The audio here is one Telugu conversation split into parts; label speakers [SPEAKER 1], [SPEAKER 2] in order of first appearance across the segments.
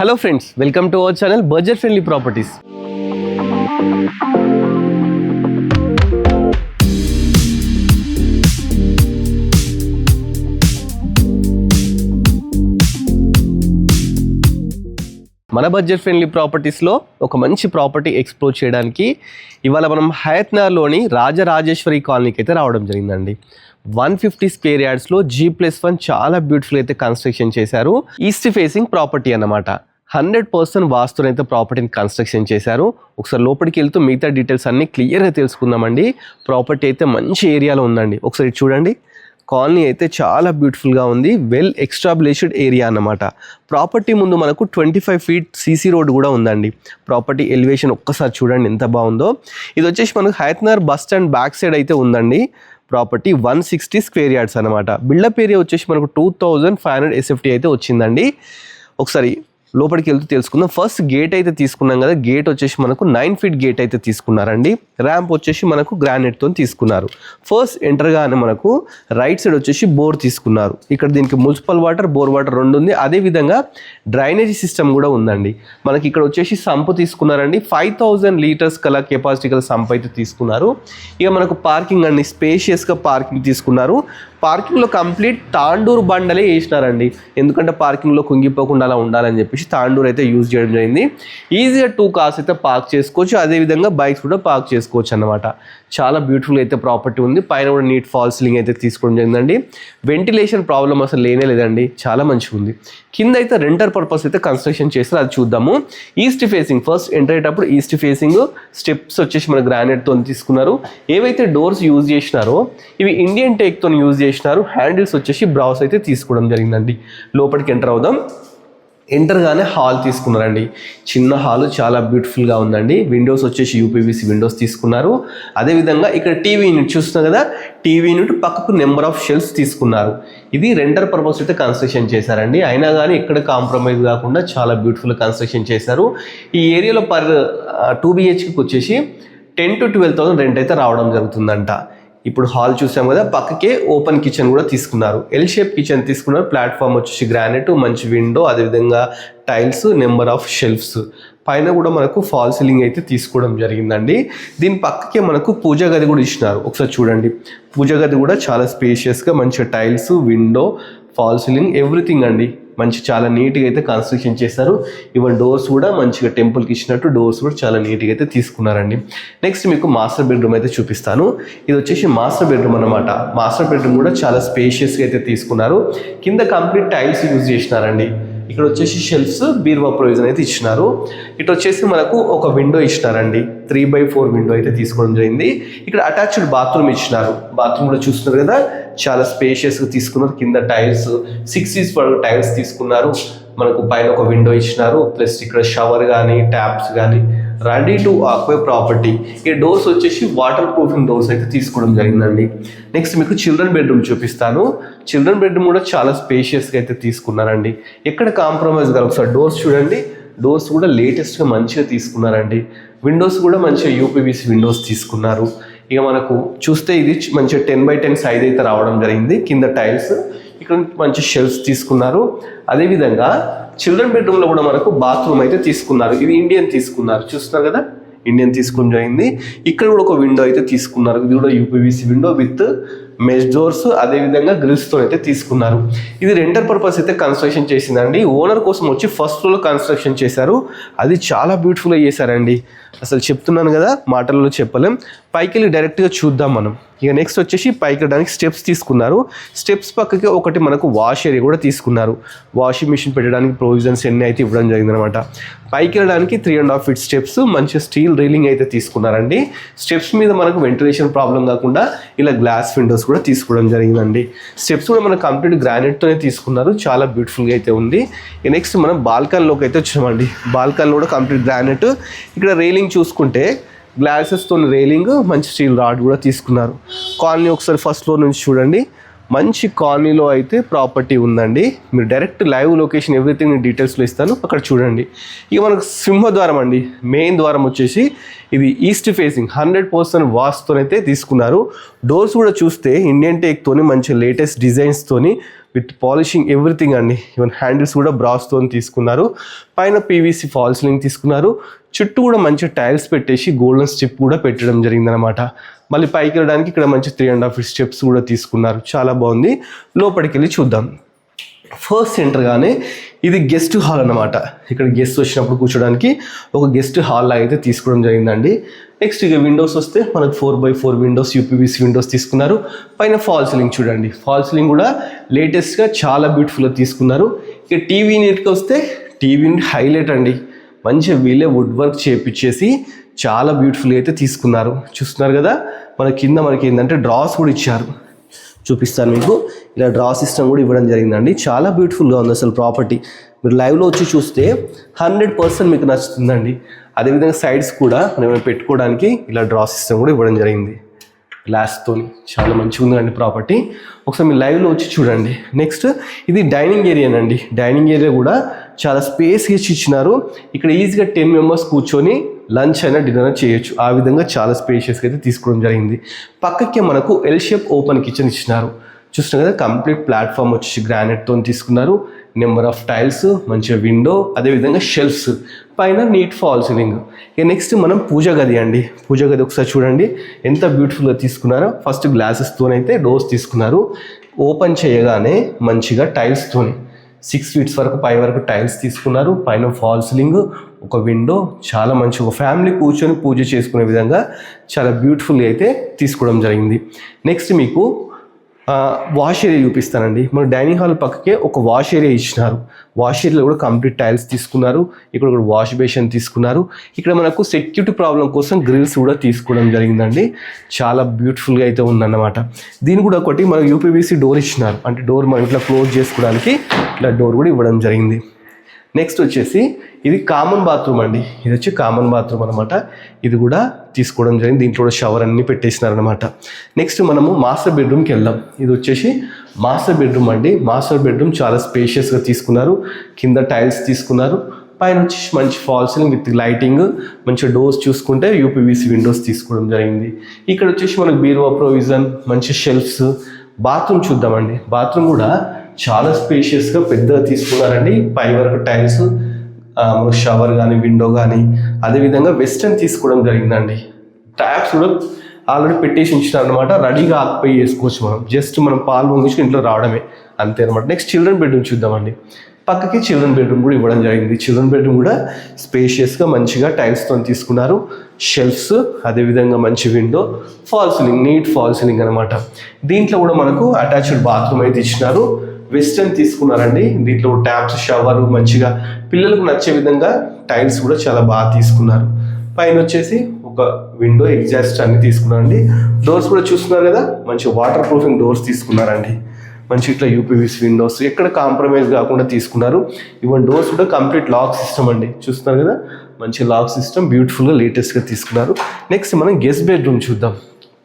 [SPEAKER 1] Hello friends, welcome to our channel budget friendly properties. మన బడ్జెట్ ఫ్రెండ్లీ ప్రాపర్టీస్లో ఒక మంచి ప్రాపర్టీ ఎక్స్ప్లోర్ చేయడానికి ఇవాళ మనం హయత్నగర్లోని రాజరాజేశ్వరి కాలనీకి అయితే రావడం జరిగిందండి. 150 స్క్వేర్ యార్డ్స్లో G+1 చాలా బ్యూటిఫుల్ అయితే కన్స్ట్రక్షన్ చేశారు. ఈస్ట్ ఫేసింగ్ ప్రాపర్టీ అన్నమాట. 100% వాస్తునైతే ప్రాపర్టీని కన్స్ట్రక్షన్ చేశారు. ఒకసారి లోపలికి వెళ్తూ మిగతా డీటెయిల్స్ అన్నీ క్లియర్గా తెలుసుకుందామండి. ప్రాపర్టీ అయితే మంచి ఏరియాలో ఉందండి. ఒకసారి చూడండి, కాలనీ అయితే చాలా బ్యూటిఫుల్గా ఉంది. వెల్ ఎస్టాబ్లిష్డ్ ఏరియా అన్నమాట. ప్రాపర్టీ ముందు మనకు 25 ఫీట్ CC రోడ్ కూడా ఉందండి. ప్రాపర్టీ ఎలివేషన్ ఒక్కసారి చూడండి ఎంత బాగుందో. ఇది వచ్చేసి మనకు Hayathnagar bus stand back side అయితే ఉందండి. ప్రాపర్టీ 160 స్క్వేర్ యార్డ్స్ అనమాట. బిల్డప్ ఏరియా వచ్చేసి మనకు 2500 SFT అయితే వచ్చిందండి. ఒకసారి లోపలికి వెళ్తూ తెలుసుకుందాం. ఫస్ట్ గేట్ అయితే తీసుకున్నాం కదా, గేట్ వచ్చేసి మనకు 9 ఫీట్ గేట్ అయితే తీసుకున్నారండి. ర్యాంప్ వచ్చేసి మనకు గ్రానైట్తో తీసుకున్నారు. ఫస్ట్ ఎంటర్గానే మనకు రైట్ సైడ్ వచ్చేసి బోర్ తీసుకున్నారు. ఇక్కడ దీనికి మున్సిపల్ వాటర్, బోర్ వాటర్ రెండు ఉంది. అదేవిధంగా డ్రైనేజీ సిస్టమ్ కూడా ఉందండి. మనకి ఇక్కడ వచ్చేసి సంపు తీసుకున్నారండి. 5000 లీటర్స్ కల కెపాసిటీ గల సంపు అయితే తీసుకున్నారు. ఇక మనకు పార్కింగ్ అండి, స్పేషియస్గా పార్కింగ్ తీసుకున్నారు. పార్కింగ్లో కంప్లీట్ తాండూరు బండలే వేసినారండి. ఎందుకంటే పార్కింగ్లో కుంగిపోకుండా అలా ఉండాలని చెప్పేసి తాండూరు అయితే యూజ్ చేయడం జరిగింది. ఈజీగా 2 కార్స్ అయితే పార్క్ చేసుకోవచ్చు. అదేవిధంగా బైక్స్ కూడా పార్క్ చేసుకోవచ్చు అన్నమాట. చాలా బ్యూటిఫుల్ అయితే ప్రాపర్టీ ఉంది. పైన కూడా నీట్ ఫాల్ సీలింగ్ అయితే తీసుకోవడం జరిగిందండి. వెంటిలేషన్ ప్రాబ్లం అసలు లేనే లేదండి, చాలా మంచిగా ఉంది. కింద అయితే రెంటర్ పర్పస్ అయితే కన్స్ట్రక్షన్ చేస్తారు, అది చూద్దాము. ఈస్ట్ ఫేసింగ్, ఫస్ట్ ఎంటర్ అయ్యేటప్పుడు ఈస్ట్ ఫేసింగ్ స్టెప్స్ వచ్చేసి మన గ్రానైట్తో తీసుకున్నారు. ఏవైతే డోర్స్ యూజ్ చేసినారో ఇవి ఇండియన్ టేక్తో యూజ్ చేసినారు. హ్యాండిల్స్ వచ్చేసి బ్రౌస్ అయితే తీసుకోవడం జరిగిందండి. లోపలికి ఎంటర్ అవుదాం. ఎంటర్గానే హాల్ తీసుకున్నారండి. చిన్న హాల్ చాలా బ్యూటిఫుల్గా ఉందండి. విండోస్ వచ్చేసి UPVC విండోస్ తీసుకున్నారు. అదేవిధంగా ఇక్కడ టీవీ యూనిట్ చూస్తున్నాం కదా, టీవీ యూనిట్ పక్కకు నెంబర్ ఆఫ్ షెల్ఫ్స్ తీసుకున్నారు. ఇది రెంటర్ పర్పస్ అయితే కన్స్ట్రక్షన్ చేశారండి. అయినా కానీ ఇక్కడ కాంప్రమైజ్ కాకుండా చాలా బ్యూటిఫుల్ కన్స్ట్రక్షన్ చేశారు. ఈ ఏరియాలో 2 BHKకి వచ్చేసి 10 to 12,000 రెంట్ అయితే రావడం జరుగుతుందంట. ఇప్పుడు హాల్ చూసాం కదా, పక్కకే ఓపెన్ కిచెన్ కూడా తీసుకున్నారు. L షేప్ కిచెన్ తీసుకున్నారు. ప్లాట్ఫామ్ వచ్చేసి గ్రానైట్, మంచి విండో, అదేవిధంగా టైల్స్, నెంబర్ ఆఫ్ షెల్ఫ్స్. పైన కూడా మనకు ఫాల్ సీలింగ్ అయితే తీసుకోవడం జరిగిందండి. దీని పక్కకే మనకు పూజా గది కూడా ఇచ్చినారు. ఒకసారి చూడండి, పూజా గది కూడా చాలా స్పేషియస్గా మంచిగా tiles, window, fall ceiling everything అండి. మంచి చాలా నీట్గా అయితే కన్స్ట్రక్షన్ చేశారు. ఈవెన్ డోర్స్ కూడా మంచిగా టెంపుల్కి ఇచ్చినట్టు డోర్స్ కూడా చాలా నీట్గా అయితే తీసుకున్నారండి. నెక్స్ట్ మీకు మాస్టర్ బెడ్రూమ్ అయితే చూపిస్తాను. ఇది వచ్చేసి మాస్టర్ బెడ్రూమ్ అనమాట. మాస్టర్ బెడ్రూమ్ కూడా చాలా స్పేషియస్గా అయితే తీసుకున్నారు. కింద కంప్లీట్ టైల్స్ యూజ్ చేసినారండి. ఇక్కడ వచ్చేసి షెల్ఫ్స్, బీరువా ప్రొవిజన్ అయితే ఇచ్చినారు. ఇటు వచ్చేసి మనకు ఒక విండో ఇచ్చినారండి. 3x4 విండో అయితే తీసుకోవడం జరిగింది. ఇక్కడ అటాచ్డ్ బాత్రూమ్ ఇచ్చినారు. బాత్రూమ్ కూడా చూస్తున్నారు కదా, చాలా స్పేషియస్గా తీసుకున్నారు. కింద టైల్స్ 6 inch టైల్స్ తీసుకున్నారు. మనకు పైన ఒక విండో ఇచ్చినారు. ప్లస్ ఇక్కడ షవర్ కానీ ట్యాప్స్ కానీ రెడీ టు ఆక్యుపై ప్రాపర్టీ. ఈ డోర్స్ వచ్చేసి వాటర్ ప్రూఫింగ్ డోర్స్ అయితే తీసుకోవడం జరిగిందండి. నెక్స్ట్ మీకు చిల్డ్రన్ బెడ్రూమ్ చూపిస్తాను. చిల్డ్రన్ బెడ్రూమ్ కూడా చాలా స్పేషియస్గా అయితే తీసుకున్నారండి. ఎక్కడ కాంప్రమైజ్ కాదు. ఒకసారి డోర్స్ చూడండి, డోర్స్ కూడా లేటెస్ట్గా మంచిగా తీసుకున్నారండి. విండోస్ కూడా మంచిగా UPVC విండోస్ తీసుకున్నారు. ఇక మనకు చూస్తే ఇది మంచిగా 10x10 సైజ్ అయితే రావడం జరిగింది. కింద టైల్స్, ఇక్కడ మంచి షెల్ఫ్స్ తీసుకున్నారు. అదేవిధంగా చిల్డ్రన్ బెడ్రూమ్లో కూడా మనకు బాత్రూమ్ అయితే తీసుకున్నారు. ఇది ఇండియన్ తీసుకున్నారు, చూస్తున్నారు కదా, ఇండియన్ తీసుకుని జరిగింది. ఇక్కడ కూడా ఒక విండో అయితే తీసుకున్నారు. ఇది కూడా UPVC window with mesh doors, అదేవిధంగా గ్రిల్స్తో అయితే తీసుకున్నారు. ఇది రెంటర్ పర్పస్ అయితే కన్స్ట్రక్షన్ చేసిందండి. ఓనర్ కోసం వచ్చి ఫస్ట్ ఫ్లోర్లో కన్స్ట్రక్షన్ చేశారు. అది చాలా బ్యూటిఫుల్గా చేశారండి. అసలు చెప్తున్నాను కదా, మాటల్లో చెప్పలేం. పైకి వెళ్ళి డైరెక్ట్గా చూద్దాం మనం. ఇక నెక్స్ట్ వచ్చేసి పైకి వెళ్ళడానికి స్టెప్స్ తీసుకున్నారు. స్టెప్స్ పక్కకి ఒకటి మనకు వాష్ ఏరియా కూడా తీసుకున్నారు. వాషింగ్ మిషన్ పెట్టడానికి ప్రొవిజన్స్ ఎన్ని అయితే ఇవ్వడం జరిగిందనమాట. పైకి వెళ్ళడానికి 3.5 feet స్టెప్స్, మంచి స్టీల్ రీలింగ్ అయితే తీసుకున్నారండి. స్టెప్స్ మీద మనకు వెంటిలేషన్ ప్రాబ్లం కాకుండా ఇలా గ్లాస్ విండోస్ కూడా తీసుకోవడం జరిగిందండి. స్టెప్స్ కూడా మనకు కంప్లీట్ గ్రానైట్తోనే తీసుకున్నారు. చాలా బ్యూటిఫుల్గా అయితే ఉంది. నెక్స్ట్ మనం బాల్కనీలోకి అయితే వచ్చామండి. బాల్కనీలో కూడా కంప్లీట్ గ్రానైట్. ఇక్కడ రైలింగ్ చూసుకుంటే గ్లాసెస్తో రైలింగ్, మంచి స్టీల్ రాడ్ కూడా తీసుకున్నారు. కాలనీ ఒకసారి ఫస్ట్ ఫ్లోర్ నుంచి చూడండి. మంచి కాలనీలో అయితే ప్రాపర్టీ ఉందండి. మీరు డైరెక్ట్ లైవ్ లొకేషన్ ఎవ్రీథింగ్ నేను డీటెయిల్స్లో ఇస్తాను, అక్కడ చూడండి. ఇక మనకు సింహద్వారం అండి. మెయిన్ ద్వారం వచ్చేసి ఇది ఈస్ట్ ఫేసింగ్ 100% వాస్తోనైతే తీసుకున్నారు. డోర్స్ కూడా చూస్తే ఇండియన్ టేక్తోని మంచి లేటెస్ట్ డిజైన్స్తోని విత్ పాలిషింగ్ ఎవ్రీథింగ్ అండి. ఈవెన్ హ్యాండిల్స్ కూడా బ్రాస్తో తీసుకున్నారు. పైన పీవీసీ ఫాల్ సీలింగ్ తీసుకున్నారు. చుట్టూ కూడా మంచి టైల్స్ పెట్టేసి గోల్డెన్ స్టెప్ కూడా పెట్టడం జరిగిందనమాట. మళ్ళీ పైకి వెళ్ళడానికి ఇక్కడ మంచి 3.5 feet స్టెప్స్ కూడా తీసుకున్నారు. చాలా బాగుంది. లోపలికి వెళ్ళి చూద్దాం. ఫస్ట్ ఎంటర్గానే ఇది గెస్ట్ హాల్ అన్నమాట. ఇక్కడ గెస్ట్ వచ్చినప్పుడు కూర్చోడానికి ఒక గెస్ట్ హాల్ అయితే తీసుకోవడం జరిగిందండి. నెక్స్ట్ ఇక విండోస్ వస్తే మనకు 4x4 విండోస్, యూపీవీసీ విండోస్ తీసుకున్నారు. పైన ఫాల్ సీలింగ్ చూడండి. ఫాల్ సీలింగ్ కూడా లేటెస్ట్గా చాలా బ్యూటిఫుల్గా తీసుకున్నారు. ఇక టీవీ యూనిట్కి వస్తే టీవీ యూనిట్ హైలైట్ అండి. మంచిగా వీళ్ళే వుడ్ వర్క్ చేపించేసి చాలా బ్యూటిఫుల్గా అయితే తీసుకున్నారు. చూస్తున్నారు కదా, మన కింద మనకి ఏంటంటే డ్రాస్ కూడా ఇచ్చారు. చూపిస్తాను మీకు. ఇలా డ్రా సిస్టమ్ కూడా ఇవ్వడం జరిగిందండి. చాలా బ్యూటిఫుల్గా ఉంది అసలు ప్రాపర్టీ. మీరు లైవ్లో వచ్చి చూస్తే 100% మీకు నచ్చుతుందండి. అదేవిధంగా సైడ్స్ కూడా మనం పెట్టుకోవడానికి ఇలా డ్రా సిస్టమ్ కూడా ఇవ్వడం జరిగింది గ్లాస్తో. చాలా మంచిగా ఉందండి ప్రాపర్టీ. ఒకసారి మీరు లైవ్లో వచ్చి చూడండి. నెక్స్ట్ ఇది డైనింగ్ ఏరియానండి. డైనింగ్ ఏరియా కూడా చాలా స్పేస్ ఇచ్చినారు. ఇక్కడ ఈజీగా 10 members కూర్చొని లంచ్ అయినా డిన్నర్ చేయొచ్చు. ఆ విధంగా చాలా స్పేషియస్గా అయితే తీసుకోవడం జరిగింది. పక్కకే మనకు ఎల్ షేప్ ఓపెన్ కిచెన్ ఇచ్చినారు. చూస్తున్నారు కదా, కంప్లీట్ ప్లాట్ఫామ్ వచ్చేసి గ్రానైట్తో తీసుకున్నారు. నెంబర్ ఆఫ్ టైల్స్, మంచిగా విండో, అదేవిధంగా షెల్ఫ్స్, పైన నీట్ ఫాల్ సీలింగ్. ఇక నెక్స్ట్ మనం పూజ గది అండి. పూజ గది ఒకసారి చూడండి ఎంత బ్యూటిఫుల్గా తీసుకున్నారో. ఫస్ట్ గ్లాసెస్తోనైతే డోర్స్ తీసుకున్నారు. ఓపెన్ చేయగానే మంచిగా టైల్స్తోని 6 feet వరకు పై వరకు టైల్స్ తీసుకున్నారు. పైన ఫాల్ సీలింగ్, ఒక విండో, చాలా మంచి ఒక ఫ్యామిలీ కూర్చొని పూజ చేసుకునే విధంగా చాలా బ్యూటిఫుల్గా అయితే తీసుకోవడం జరిగింది. నెక్స్ట్ మీకు వాష్ ఏరియా చూపిస్తానండి. మన డైనింగ్ హాల్ పక్కకే ఒక వాష్ ఏరియా ఇచ్చినారు. వాష్ ఏరియాలో కూడా కంప్లీట్ టైల్స్ తీసుకున్నారు. ఇక్కడ కూడా వాష్ బేసిన్ తీసుకున్నారు. ఇక్కడ మనకు సెక్యూరిటీ ప్రాబ్లం కోసం గ్రిల్స్ కూడా తీసుకోవడం జరిగిందండి. చాలా బ్యూటిఫుల్గా అయితే ఉందన్నమాట. దీని కూడా ఒకటి మనకు యూపీవీసీ డోర్ ఇచ్చినారు. అంటే డోర్ మనం ఇట్లా క్లోజ్ చేసుకోవడానికి ఇట్లా డోర్ కూడా ఇవ్వడం జరిగింది. నెక్స్ట్ వచ్చేసి ఇది కామన్ బాత్రూమ్ అండి. ఇది వచ్చి కామన్ బాత్రూమ్ అనమాట. ఇది కూడా తీసుకోవడం జరిగింది. దీంట్లో కూడా షవర్ అన్నీ పెట్టేసినారనమాట. నెక్స్ట్ మనము మాస్టర్ బెడ్రూమ్కి వెళ్దాం. ఇది వచ్చేసి మాస్టర్ బెడ్రూమ్ అండి. మాస్టర్ బెడ్రూమ్ చాలా స్పేషియస్గా తీసుకున్నారు. కింద టైల్స్ తీసుకున్నారు. పైన వచ్చేసి మంచి ఫాల్ సీలింగ్ విత్ లైటింగ్, మంచి డోర్స్ చూసుకుంటే యూపీవీసీ విండోస్ తీసుకోవడం జరిగింది. ఇక్కడ వచ్చేసి మనకు బీరువా ప్రొవిజన్, మంచి షెల్ఫ్స్. బాత్రూమ్ చూద్దామండి. బాత్రూమ్ కూడా చాలా స్పేషియస్గా పెద్దగా తీసుకున్నారండి. పై వరకు టైల్స్, షవర్ కానీ విండో కానీ, అదేవిధంగా వెస్టర్న్ తీసుకోవడం జరిగిందండి. ట్యాప్స్ కూడా ఆల్రెడీ పెట్టేసి ఉంచినారు అనమాట. రెడీగా ఆక్యుపై చేసుకోవచ్చు. జస్ట్ మనం పాలు పొంగించి ఇంట్లో రావడమే అంతే అనమాట. నెక్స్ట్ చిల్డ్రన్ బెడ్రూమ్ చూద్దామండి. పక్కకి చిల్డ్రన్ బెడ్రూమ్ కూడా ఇవ్వడం జరిగింది. చిల్డ్రన్ బెడ్రూమ్ కూడా స్పేషియస్గా మంచిగా టైల్స్తో తీసుకున్నారు. షెల్ఫ్స్, అదేవిధంగా మంచి window, fall ceiling, neat fall ceiling అనమాట. దీంట్లో కూడా మనకు అటాచ్డ్ బాత్రూమ్ అయితే ఇచ్చినారు. వెస్టర్న్ తీసుకున్నారండి. దీంట్లో ట్యాప్స్, షవర్, మంచిగా పిల్లలకు నచ్చే విధంగా టైల్స్ కూడా చాలా బాగా తీసుకున్నారు. పైన వచ్చేసి ఒక విండో, ఎగ్జాస్ట్ అన్ని తీసుకున్నారండి. డోర్స్ కూడా చూస్తున్నారు కదా, మంచి వాటర్ ప్రూఫింగ్ డోర్స్ తీసుకున్నారండి. మంచి ఇట్లా యూపీవీసీ విండోస్ ఎక్కడ కాంప్రమైజ్ కాకుండా తీసుకున్నారు. ఈవెన్ డోర్స్ కూడా కంప్లీట్ లాక్ సిస్టమ్ అండి. చూస్తున్నారు కదా, మంచి లాక్ సిస్టమ్ బ్యూటిఫుల్గా లేటెస్ట్గా తీసుకున్నారు. నెక్స్ట్ మనం గెస్ట్ బెడ్రూమ్ చూద్దాం.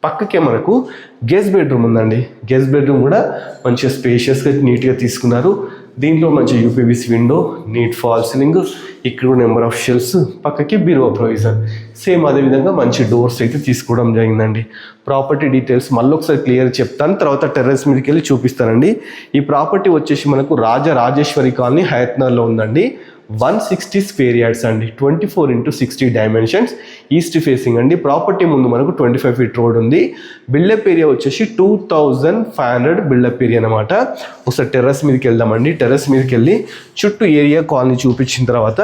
[SPEAKER 1] పక్కకే మనకు గెస్ట్ బెడ్రూమ్ ఉందండి. గెస్ట్ బెడ్రూమ్ కూడా మంచిగా స్పేషియస్గా నీట్గా తీసుకున్నారు. దీంట్లో మంచి UPVC window, neat fall ceiling, ఇక్కడ నెంబర్ ఆఫ్ షెల్ఫ్స్, పక్కకి బీరువా ప్రొవిజన్. సేమ్ అదేవిధంగా మంచి డోర్స్ అయితే తీసుకోవడం జరిగిందండి. ప్రాపర్టీ డీటెయిల్స్ మళ్ళీ ఒకసారి క్లియర్ చెప్తాను, తర్వాత టెర్రస్ మీదకి వెళ్ళి చూపిస్తానండి. ఈ ప్రాపర్టీ వచ్చేసి మనకు రాజరాజేశ్వరి కాలనీ, హయత్నగర్లో ఉందండి. 160 square yards అండి. 24x60 డైమెన్షన్స్, ఈస్ట్ ఫేసింగ్ అండి. ప్రాపర్టీ ముందు మనకు 25 feet రోడ్ ఉంది. బిల్డప్ ఏరియా వచ్చేసి 2500 బిల్డప్ ఏరియా అనమాట. ఒకసారి టెర్రస్ మీదకి వెళ్దామండి. టెర్రస్ మీదకి వెళ్ళి చుట్టూ ఏరియా కాలనీ చూపించిన తర్వాత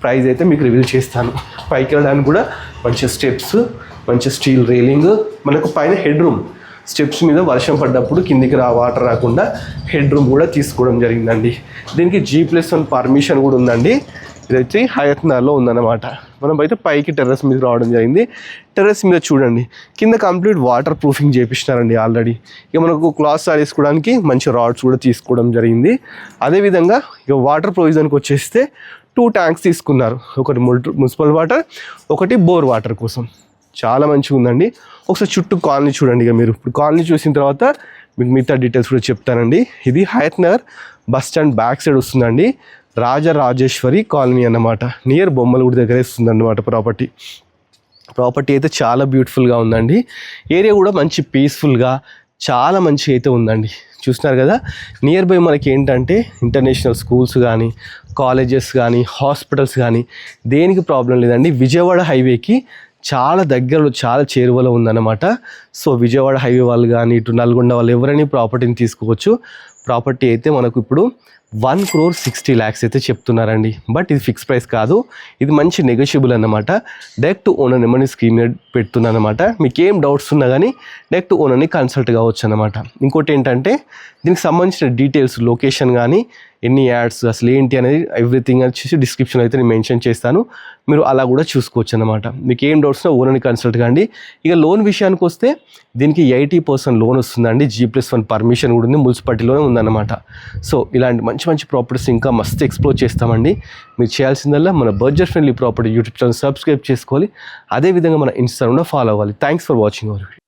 [SPEAKER 1] ప్రైస్ అయితే మీకు రివీల్ చేస్తాను. పైకి వెళ్ళడానికి కూడా మంచి స్టెప్స్, మంచి స్టీల్ రైలింగ్, మనకు పైన హెడ్ రూమ్, స్టెప్స్ మీద వర్షం పడ్డప్పుడు కిందికి వాటర్ రాకుండా హెడ్ రూమ్ కూడా తీసుకోవడం జరిగిందండి. దీనికి G+1 పర్మిషన్ కూడా ఉందండి. ఇదైతే హయత్నగర్లో ఉందన్నమాట. మనం అయితే పైకి టెర్రస్ మీద రావడం జరిగింది. టెర్రస్ మీద చూడండి, కింద కంప్లీట్ వాటర్ ప్రూఫింగ్ చేపిస్తున్నారండి ఆల్రెడీ. ఇక మనకు క్లాత్ ఆరేసుకోవడానికి మంచి రాడ్స్ కూడా తీసుకోవడం జరిగింది. అదేవిధంగా ఇక వాటర్ ప్రొవిజన్కి వచ్చేస్తే 2 ట్యాంక్స్ తీసుకున్నారు. ఒకటి మున్సిపల్ వాటర్, ఒకటి బోర్ వాటర్ కోసం. చాలా మంచిగా ఉందండి. ఒకసారి చుట్టూ కాలనీ చూడండి. ఇక మీరు ఇప్పుడు కాలనీ చూసిన తర్వాత మీకు మిగతా డీటెయిల్స్ కూడా చెప్తానండి. ఇది Hayathnagar bus stand back side వస్తుందండి. రాజరాజేశ్వరి కాలనీ అన్నమాట. నియర్ బొమ్మలగూడి దగ్గర వస్తుంది అన్నమాట ప్రాపర్టీ అయితే చాలా బ్యూటిఫుల్గా ఉందండి. ఏరియా కూడా మంచి పీస్ఫుల్గా చాలా మంచిగా అయితే ఉందండి. చూస్తున్నారు కదా, నియర్ బై మనకి ఏంటంటే ఇంటర్నేషనల్ స్కూల్స్ కానీ కాలేజెస్ కానీ హాస్పిటల్స్ కానీ దేనికి ప్రాబ్లం లేదండి. విజయవాడ హైవేకి చాలా దగ్గరలో చాలా చేరువలో ఉందన్నమాట. సో విజయవాడ హైవే వాళ్ళు కానీ ఇటు నల్గొండ వాళ్ళు ఎవరైనా ప్రాపర్టీని తీసుకోవచ్చు. ప్రాపర్టీ అయితే మనకు ఇప్పుడు 1,60,00,000 అయితే చెప్తున్నారండి. బట్ ఇది ఫిక్స్ ప్రైస్ కాదు, ఇది మంచి నెగోషియబుల్ అన్నమాట. డైరెక్ట్ ఓనర్ నెంబర్ని స్క్రీన్ మీద పెడుతున్నాను అనమాట. మీకు ఏం డౌట్స్ ఉన్నా కానీ డైరెక్ట్ ఓనర్ని కన్సల్ట్ కావచ్చు అనమాట. ఇంకోటి ఏంటంటే దీనికి సంబంధించిన డీటెయిల్స్, లొకేషన్ కానీ ఎన్ని యాడ్స్ అసలు ఏంటి అనేది ఎవ్రీథింగ్ వచ్చేసి డిస్క్రిప్షన్ అయితే నేను మెన్షన్ చేస్తాను. మీరు అలా కూడా చూసుకోవచ్చు అనమాట. మీకు ఏం డౌట్స్ ఉన్నా ఓనర్ని కన్సల్ట్ కాండి. ఇక లోన్ విషయానికి వస్తే దీనికి 80% లోన్ వస్తుందండి. G+1 పర్మిషన్ కూడా ఉంది, మున్సిపాలిటీలోనే ఉందన్నమాట. సో ఇలాంటి మంచి ప్రాపర్టీస్ ఇంకా మస్తు ఎక్స్ప్లోర్ చేస్తామండి. మీరు చేయాల్సిందల్లా మన budget friendly property YouTube channel subscribe చేసుకోవాలి. అదేవిధంగా మన ఇన్స్టాగ్రామ్లో ఫాలో అవ్వాలి. Thanks for watching our video.